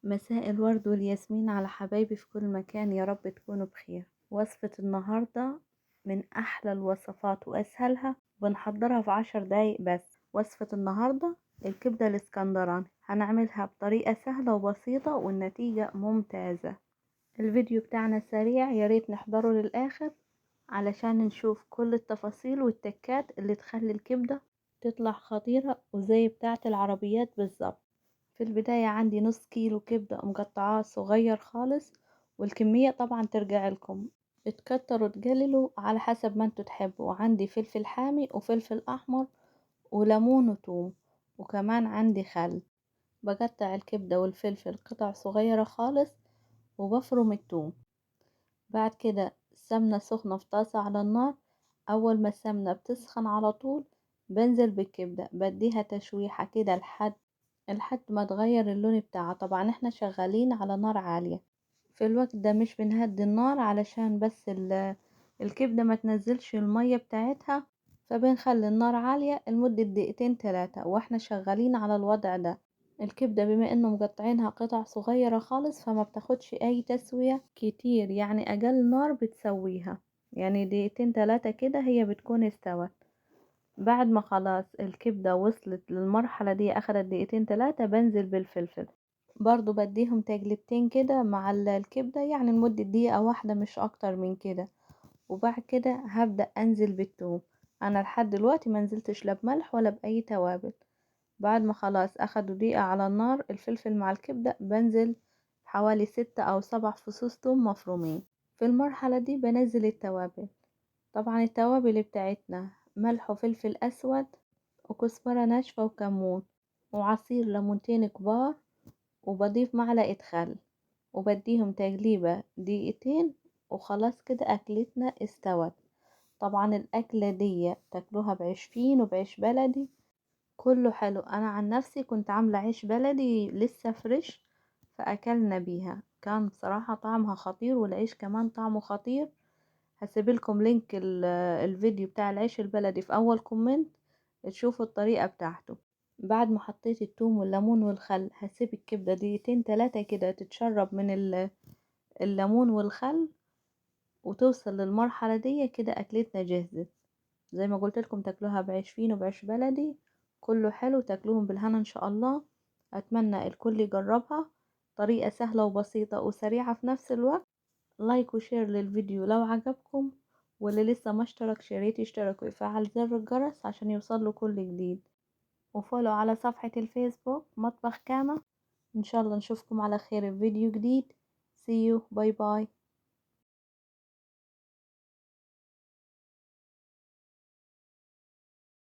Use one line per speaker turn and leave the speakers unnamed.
مساء الورد والياسمين على حبايبي في كل مكان، يا رب تكونوا بخير. وصفة النهاردة من أحلى الوصفات وأسهلها، بنحضرها في 10 دقايق بس. وصفة النهاردة الكبدة الاسكندراني، هنعملها بطريقة سهلة وبسيطة والنتيجة ممتازة. الفيديو بتاعنا سريع، ياريت نحضره للآخر علشان نشوف كل التفاصيل والتكات اللي تخلي الكبدة تطلع خطيرة وزي بتاعة العربيات بالظبط. في البداية عندي نص كيلو كبدة مقطعاه صغير خالص، والكمية طبعا ترجع لكم، اتكتروا تقللوا على حسب ما انتوا تحبوا. وعندي فلفل حامي وفلفل احمر وليمون وتوم، وكمان عندي خل. بقطع الكبدة والفلفل قطع صغيرة خالص وبفرم التوم. بعد كده سمنة سخنة في طاسة على النار. اول ما السمنة بتسخن على طول بنزل بالكبدة، بديها تشويحة كده لحد ما تغير اللون بتاعها. طبعا احنا شغالين على نار عالية في الوقت ده، مش بنهدي النار علشان بس الكبدة ما تنزلش المية بتاعتها، فبنخلي النار عالية لمدة دقيقتين 3 واحنا شغالين على الوضع ده. الكبدة بما انه مقطعينها قطع صغيرة خالص فما بتاخدش اي تسوية كتير، يعني اقل نار بتسويها، يعني دقيقتين 3 كده هي بتكون استوت. بعد ما خلاص الكبدة وصلت للمرحلة دي، اخدت دقيقتين 3، بنزل بالفلفل برضو بديهم تقلبتين كده مع الكبدة، يعني لمدة دقيقة واحدة مش اكتر من كده. وبعد كده هبدأ انزل بالثوم. انا لحد دلوقتي منزلتش لا بملح ولا باي توابل. بعد ما خلاص اخدوا دقيقة على النار الفلفل مع الكبدة، بنزل حوالي 6 أو 7 فصوص ثوم مفرومين. في المرحلة دي بنزل التوابل. طبعا التوابل بتاعتنا ملح وفلفل اسود وكزبرة ناشفة وكمون وعصير ليمونتين كبار، وبضيف معلقة خل وبديهم تقليبة دقيقتين، وخلاص كده أكلتنا استوت. طبعا الأكلة دي تاكلوها بعيش فين وبعيش بلدي، كله حلو. أنا عن نفسي كنت عاملة عيش بلدي لسه فريش فأكلنا بيها، كان بصراحة طعمها خطير والعيش كمان طعمه خطير. هسيبلكم لينك الفيديو بتاع العيش البلدي في أول كومنت تشوفوا الطريقة بتاعته. بعد ما حطيت الثوم والليمون والخل هسيب الكبدة دقيقتين 3 كده تتشرب من الليمون والخل وتوصل للمرحلة دي كده أكلتنا جهزت. زي ما قلت لكم تاكلوها بعيش فين وبعيش بلدي، كله حلو، تاكلوهم بالهنا إن شاء الله. أتمنى الكل يجربها، طريقة سهلة وبسيطة وسريعة في نفس الوقت. لايك وشير للفيديو لو عجبكم، واللي لسه ما اشتركش ياريت يشترك ويفعل زر الجرس عشان يوصله كل جديد، وفولو على صفحة الفيسبوك مطبخ كامل. ان شاء الله نشوفكم على خير في فيديو جديد. See you. باي باي.